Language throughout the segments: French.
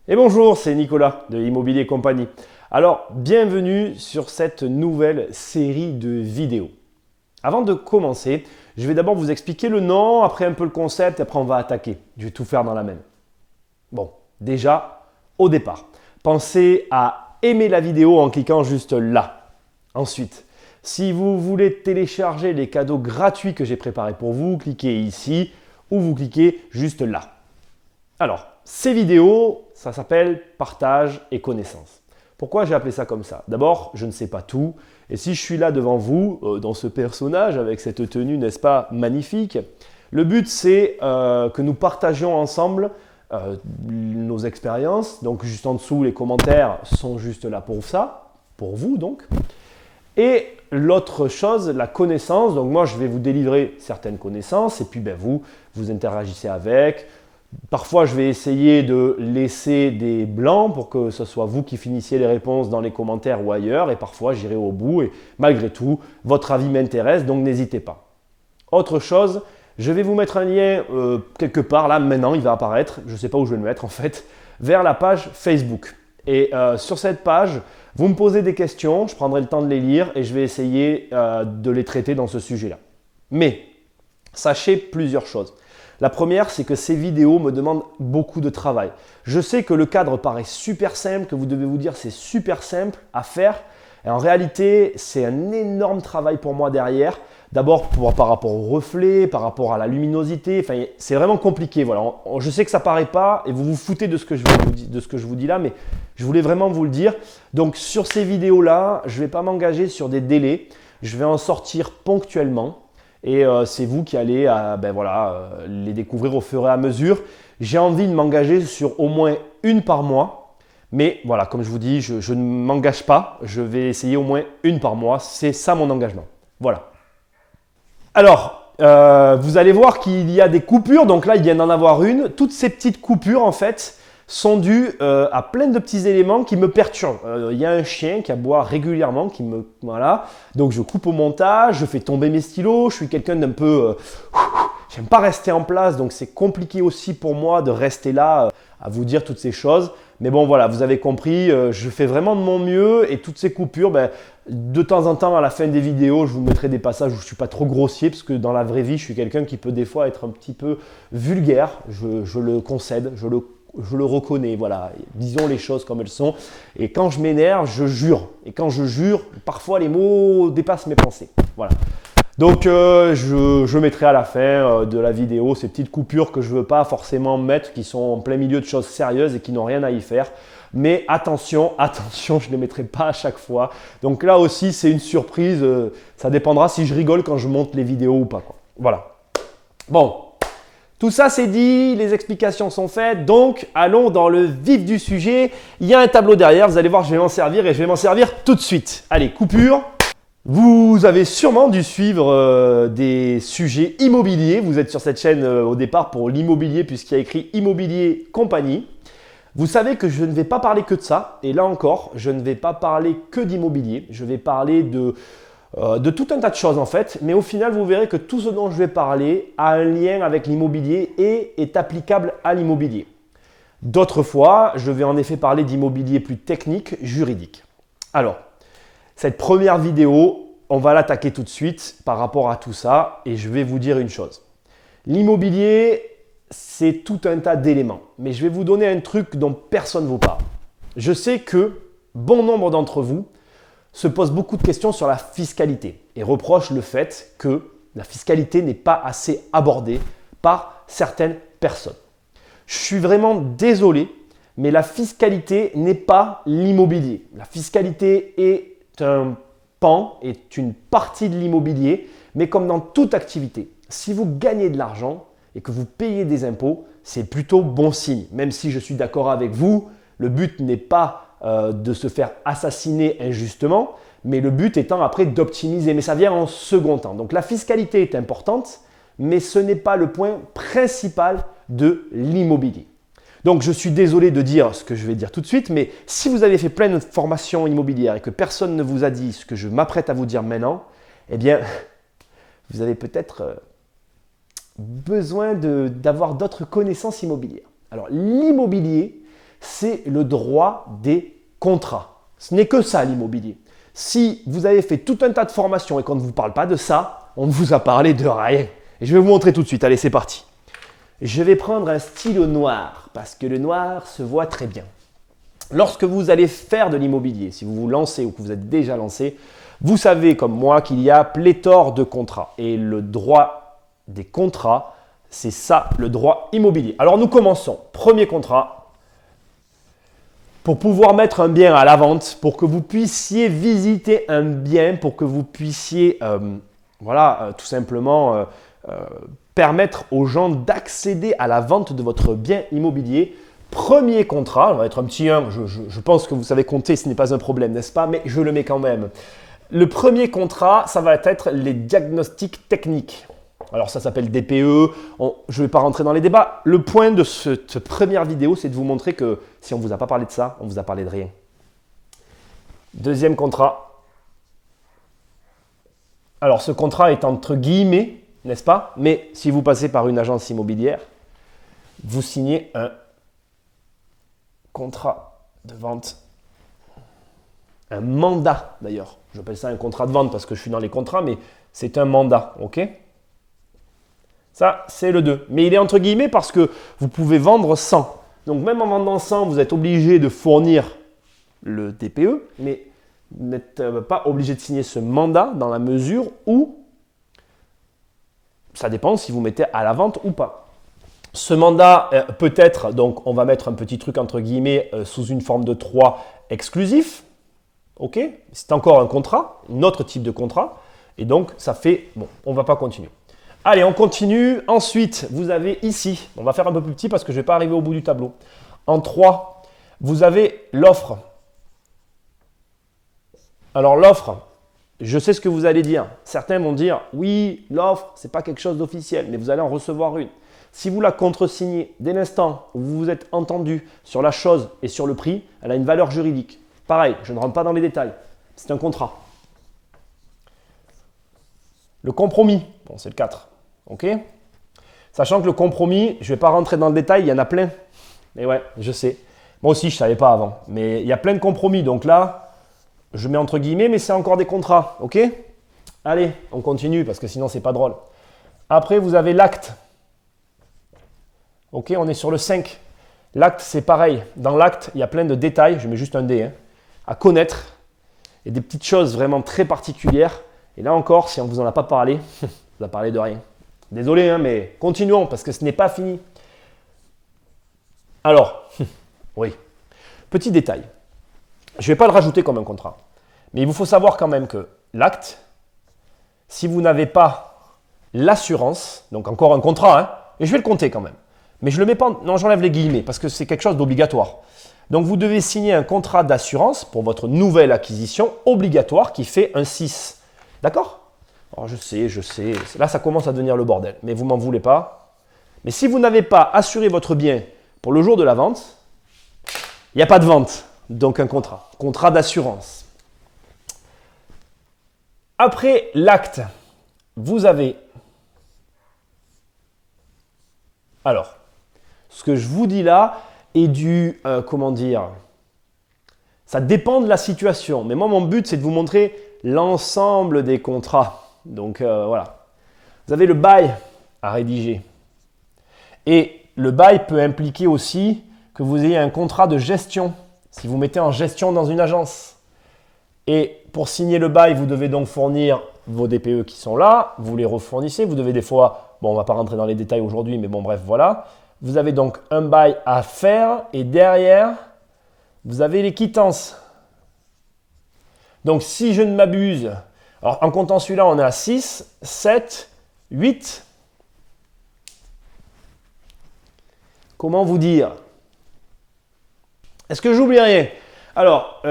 Et bonjour, c'est Nicolas de Immobilier Compagnie. Alors, bienvenue sur cette nouvelle série de vidéos. Avant de commencer, je vais d'abord vous expliquer le nom, après un peu le concept, et après on va attaquer. Je vais tout faire dans la même. Bon, déjà, au départ, pensez à aimer la vidéo en cliquant juste là. Ensuite, si vous voulez télécharger les cadeaux gratuits que j'ai préparés pour vous, cliquez ici ou vous cliquez juste là. Alors, ces vidéos, ça s'appelle partage et connaissance. Pourquoi j'ai appelé ça comme ça? D'abord, je ne sais pas tout. Et si je suis là devant vous, dans ce personnage, avec cette tenue, n'est-ce pas, magnifique, le but c'est que nous partagions ensemble nos expériences. Donc juste en dessous, les commentaires sont juste là pour ça, pour vous donc. Et l'autre chose, la connaissance. Donc moi, je vais vous délivrer certaines connaissances et puis vous interagissez avec. Parfois, je vais essayer de laisser des blancs pour que ce soit vous qui finissiez les réponses dans les commentaires ou ailleurs. Et parfois, j'irai au bout. Et malgré tout, votre avis m'intéresse, donc n'hésitez pas. Autre chose, je vais vous mettre un lien quelque part, là, maintenant, il va apparaître. Je ne sais pas où je vais le mettre, en fait, vers la page Facebook. Et sur cette page, vous me posez des questions, je prendrai le temps de les lire et je vais essayer de les traiter dans ce sujet-là. Mais, sachez plusieurs choses. La première, c'est que ces vidéos me demandent beaucoup de travail. Je sais que le cadre paraît super simple, que vous devez vous dire c'est super simple à faire. Et en réalité, c'est un énorme travail pour moi derrière. D'abord par rapport au reflet, par rapport à la luminosité. Enfin, c'est vraiment compliqué. Voilà. Je sais que ça ne paraît pas et vous vous foutez de ce que je vous dis là, mais je voulais vraiment vous le dire. Donc sur ces vidéos-là, je ne vais pas m'engager sur des délais. Je vais en sortir ponctuellement. Et c'est vous qui allez les découvrir au fur et à mesure. J'ai envie de m'engager sur au moins une par mois. Mais voilà, comme je vous dis, je ne m'engage pas. Je vais essayer au moins une par mois. C'est ça mon engagement. Voilà. Alors, vous allez voir qu'il y a des coupures. Donc là, il vient d'en avoir une. Toutes ces petites coupures, en fait, sont dues à plein de petits éléments qui me perturbent. Il y a un chien qui aboie régulièrement, voilà. Donc je coupe au montage, je fais tomber mes stylos, je suis quelqu'un d'un peu... j'aime pas rester en place, donc c'est compliqué aussi pour moi de rester là à vous dire toutes ces choses. Mais bon voilà, vous avez compris, je fais vraiment de mon mieux et toutes ces coupures, de temps en temps à la fin des vidéos, je vous mettrai des passages où je ne suis pas trop grossier parce que dans la vraie vie, je suis quelqu'un qui peut des fois être un petit peu vulgaire, je le concède, je le reconnais, voilà, disons les choses comme elles sont. Et quand je m'énerve, je jure. Et quand je jure, parfois les mots dépassent mes pensées. Voilà. Donc je mettrai à la fin de la vidéo ces petites coupures que je ne veux pas forcément mettre, qui sont en plein milieu de choses sérieuses et qui n'ont rien à y faire. Mais attention, je ne les mettrai pas à chaque fois. Donc là aussi, c'est une surprise. Ça dépendra si je rigole quand je monte les vidéos ou pas, quoi. Voilà. Bon. Tout ça c'est dit, les explications sont faites, donc allons dans le vif du sujet. Il y a un tableau derrière, vous allez voir, je vais m'en servir et je vais m'en servir tout de suite. Allez, coupure. Vous avez sûrement dû suivre des sujets immobiliers. Vous êtes sur cette chaîne au départ pour l'immobilier puisqu'il y a écrit Immobilier Compagnie. Vous savez que je ne vais pas parler que de ça. Et là encore, je ne vais pas parler que d'immobilier. Je vais parler de tout un tas de choses en fait, mais au final vous verrez que tout ce dont je vais parler a un lien avec l'immobilier et est applicable à l'immobilier. D'autres fois, je vais en effet parler d'immobilier plus technique, juridique. Alors, cette première vidéo, on va l'attaquer tout de suite par rapport à tout ça et je vais vous dire une chose. L'immobilier, c'est tout un tas d'éléments, mais je vais vous donner un truc dont personne ne vous parle. Je sais que bon nombre d'entre vous se pose beaucoup de questions sur la fiscalité et reproche le fait que la fiscalité n'est pas assez abordée par certaines personnes. Je suis vraiment désolé, mais la fiscalité n'est pas l'immobilier. La fiscalité est un pan, est une partie de l'immobilier, mais comme dans toute activité, si vous gagnez de l'argent et que vous payez des impôts, c'est plutôt bon signe. Même si je suis d'accord avec vous, le but n'est pas de se faire assassiner injustement, mais le but étant après d'optimiser. Mais ça vient en second temps. Donc la fiscalité est importante, mais ce n'est pas le point principal de l'immobilier. Donc je suis désolé de dire ce que je vais dire tout de suite, mais si vous avez fait plein de formations immobilières et que personne ne vous a dit ce que je m'apprête à vous dire maintenant, eh bien, vous avez peut-être besoin d'avoir d'autres connaissances immobilières. Alors l'immobilier, c'est le droit des contrats. Ce n'est que ça l'immobilier. Si vous avez fait tout un tas de formations et qu'on ne vous parle pas de ça, on ne vous a parlé de rien. Et je vais vous montrer tout de suite. Allez, c'est parti. Je vais prendre un stylo noir parce que le noir se voit très bien. Lorsque vous allez faire de l'immobilier, si vous vous lancez ou que vous êtes déjà lancé, vous savez comme moi qu'il y a pléthore de contrats. Et le droit des contrats, c'est ça, le droit immobilier. Alors nous commençons. Premier contrat. Pour pouvoir mettre un bien à la vente, pour que vous puissiez visiter un bien, pour que vous puissiez tout simplement permettre aux gens d'accéder à la vente de votre bien immobilier. Premier contrat, on va être un petit 1, je pense que vous savez compter, ce n'est pas un problème, n'est-ce pas? Mais je le mets quand même. Le premier contrat, ça va être les diagnostics techniques. Alors ça s'appelle DPE, je ne vais pas rentrer dans les débats. Le point de cette première vidéo, c'est de vous montrer que si on ne vous a pas parlé de ça, on ne vous a parlé de rien. Deuxième contrat. Alors ce contrat est entre guillemets, n'est-ce pas? Mais si vous passez par une agence immobilière, vous signez un contrat de vente, un mandat d'ailleurs. J'appelle ça un contrat de vente parce que je suis dans les contrats, mais c'est un mandat, ok? Ça, c'est le 2. Mais il est entre guillemets parce que vous pouvez vendre 100. Donc même en vendant 100, vous êtes obligé de fournir le DPE, mais vous n'êtes pas obligé de signer ce mandat dans la mesure où ça dépend si vous mettez à la vente ou pas. Ce mandat peut être, donc on va mettre un petit truc entre guillemets sous une forme de 3 exclusif. Ok, c'est encore un contrat, un autre type de contrat. Et donc ça fait, bon, on ne va pas continuer. Allez, on continue. Ensuite, vous avez ici, on va faire un peu plus petit parce que je ne vais pas arriver au bout du tableau. En 3, vous avez l'offre. Alors l'offre, je sais ce que vous allez dire. Certains vont dire, oui, l'offre, ce n'est pas quelque chose d'officiel, mais vous allez en recevoir une. Si vous la contresignez dès l'instant où vous vous êtes entendu sur la chose et sur le prix, elle a une valeur juridique. Pareil, je ne rentre pas dans les détails. C'est un contrat. Le compromis, bon, c'est le 4. Ok? Sachant que le compromis, je ne vais pas rentrer dans le détail, il y en a plein. Mais ouais, je sais. Moi aussi, je ne savais pas avant. Mais il y a plein de compromis. Donc là, je mets entre guillemets, mais c'est encore des contrats. Ok? Allez, on continue parce que sinon, ce n'est pas drôle. Après, vous avez l'acte. Ok, on est sur le 5. L'acte, c'est pareil. Dans l'acte, il y a plein de détails, je mets juste un D, à connaître. Et des petites choses vraiment très particulières. Et là encore, si on ne vous en a pas parlé, on vous a parlé de rien. Désolé, mais continuons parce que ce n'est pas fini. Alors, oui, petit détail. Je ne vais pas le rajouter comme un contrat. Mais il vous faut savoir quand même que l'acte, si vous n'avez pas l'assurance, donc encore un contrat, et je vais le compter quand même. Mais je ne le mets pas, non, j'enlève les guillemets parce que c'est quelque chose d'obligatoire. Donc vous devez signer un contrat d'assurance pour votre nouvelle acquisition obligatoire qui fait un 6. D'accord? Alors je sais, là ça commence à devenir le bordel, mais vous m'en voulez pas. Mais si vous n'avez pas assuré votre bien pour le jour de la vente, il n'y a pas de vente, donc un contrat d'assurance. Après l'acte, vous avez... Alors, ce que je vous dis là est du, ça dépend de la situation. Mais moi, mon but, c'est de vous montrer l'ensemble des contrats. Donc, voilà. Vous avez le bail à rédiger. Et le bail peut impliquer aussi que vous ayez un contrat de gestion, si vous mettez en gestion dans une agence. Et pour signer le bail, vous devez donc fournir vos DPE qui sont là, vous les refournissez. Vous devez des fois, bon, on ne va pas rentrer dans les détails aujourd'hui, mais bon, bref, voilà. Vous avez donc un bail à faire et derrière, vous avez les quittances. Donc, si je ne m'abuse, alors en comptant celui-là, on est à 6, 7, 8. Comment vous dire? Est-ce que j'oublie rien? Alors,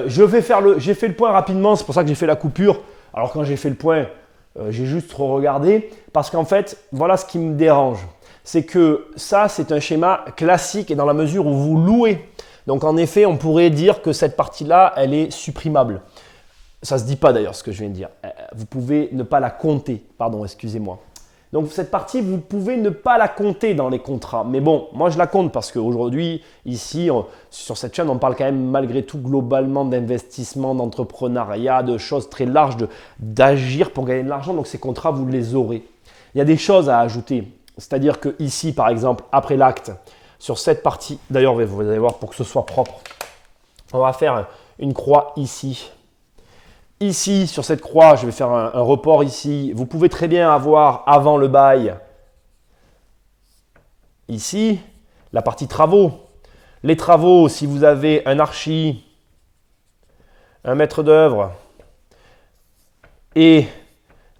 j'ai fait le point rapidement, c'est pour ça que j'ai fait la coupure. Alors, quand j'ai fait le point, j'ai juste regardé parce qu'en fait, voilà ce qui me dérange. C'est que ça, c'est un schéma classique et dans la mesure où vous louez. Donc, en effet, on pourrait dire que cette partie-là, elle est supprimable. Ça ne se dit pas d'ailleurs ce que je viens de dire. Vous pouvez ne pas la compter. Pardon, excusez-moi. Donc cette partie, vous pouvez ne pas la compter dans les contrats. Mais bon, moi je la compte parce qu'aujourd'hui, ici, sur cette chaîne, on parle quand même malgré tout globalement d'investissement, d'entrepreneuriat, de choses très larges, d'agir pour gagner de l'argent. Donc ces contrats, vous les aurez. Il y a des choses à ajouter. C'est-à-dire que ici, par exemple, après l'acte, sur cette partie, d'ailleurs, vous allez voir pour que ce soit propre, on va faire une croix ici. Ici, sur cette croix, je vais faire un report ici. Vous pouvez très bien avoir avant le bail, ici, la partie travaux. Les travaux, si vous avez un archi, un maître d'œuvre et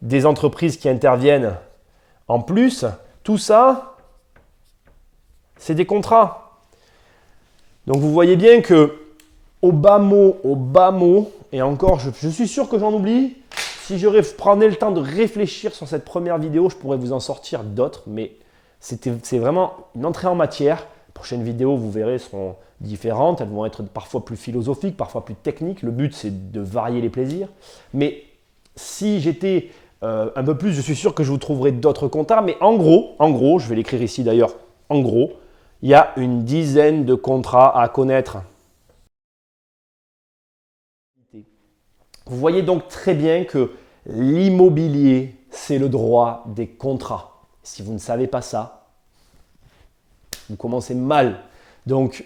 des entreprises qui interviennent en plus, tout ça, c'est des contrats. Donc vous voyez bien que au bas mot, et encore, je suis sûr que j'en oublie. Si je prenais le temps de réfléchir sur cette première vidéo, je pourrais vous en sortir d'autres, mais c'est vraiment une entrée en matière. Les prochaines vidéos, vous verrez, seront différentes. Elles vont être parfois plus philosophiques, parfois plus techniques. Le but, c'est de varier les plaisirs. Mais si j'étais un peu plus, je suis sûr que je vous trouverai d'autres contrats. Mais en gros, je vais l'écrire ici d'ailleurs, en gros, il y a une dizaine de contrats à connaître. Vous voyez donc très bien que l'immobilier, c'est le droit des contrats. Si vous ne savez pas ça, vous commencez mal. Donc,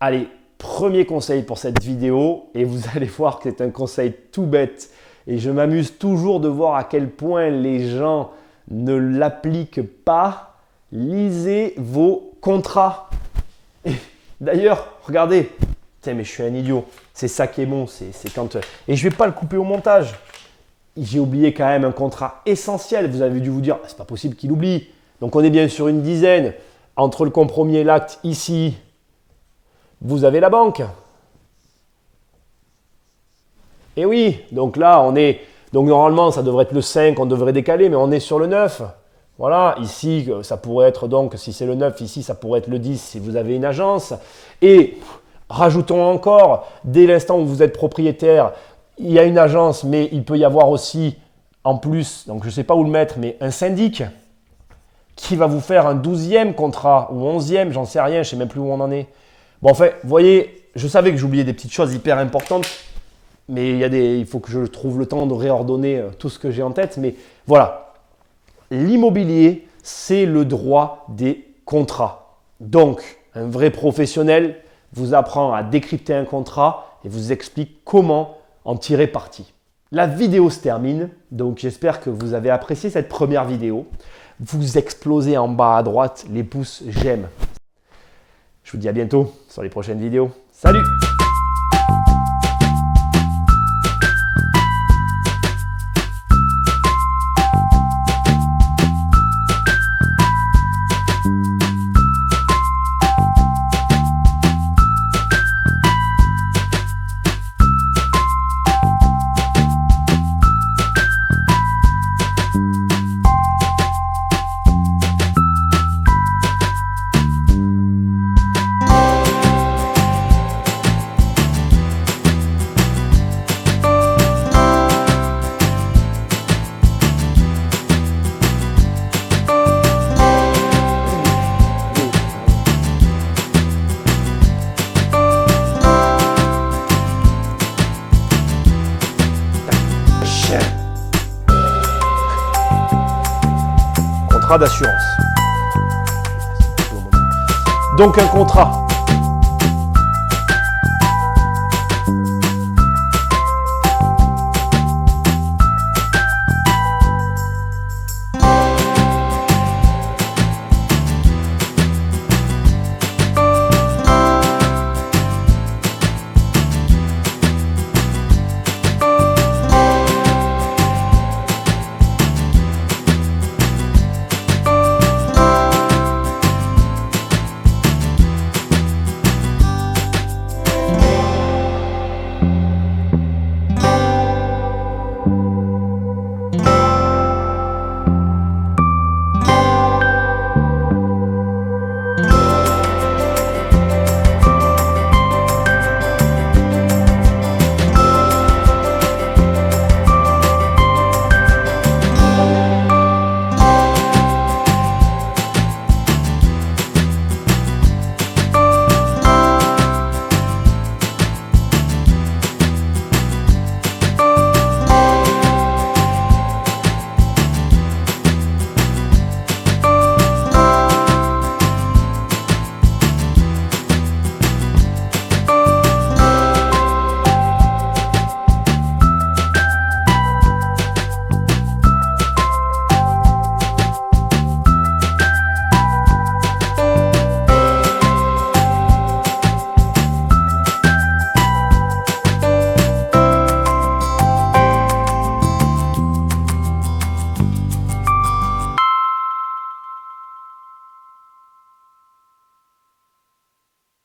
allez, premier conseil pour cette vidéo, et vous allez voir que c'est un conseil tout bête. Et je m'amuse toujours de voir à quel point les gens ne l'appliquent pas. Lisez vos contrats. D'ailleurs, regardez. Tiens, mais je suis un idiot. C'est ça qui est bon. C'est quand. Et je ne vais pas le couper au montage. J'ai oublié quand même un contrat essentiel. Vous avez dû vous dire, c'est pas possible qu'il oublie. Donc on est bien sur une dizaine. Entre le compromis et l'acte, ici, vous avez la banque. Et oui, donc là, on est. Donc normalement, ça devrait être le 5, on devrait décaler, mais on est sur le 9. Voilà, ici, ça pourrait être donc, si c'est le 9, ici, ça pourrait être le 10 si vous avez une agence. Et rajoutons encore, dès l'instant où vous êtes propriétaire, il y a une agence, mais il peut y avoir aussi, en plus, donc je ne sais pas où le mettre, mais un syndic qui va vous faire un 12e contrat ou 11e, j'en sais rien, je ne sais même plus où on en est. Bon, en fait, vous voyez, je savais que j'oubliais des petites choses hyper importantes, mais il faut que je trouve le temps de réordonner tout ce que j'ai en tête. Mais voilà, l'immobilier, c'est le droit des contrats. Donc, un vrai professionnel vous apprend à décrypter un contrat et vous explique comment en tirer parti. La vidéo se termine, donc j'espère que vous avez apprécié cette première vidéo. Vous explosez en bas à droite les pouces j'aime. Je vous dis à bientôt sur les prochaines vidéos. Salut! Contrat d'assurance. Donc un contrat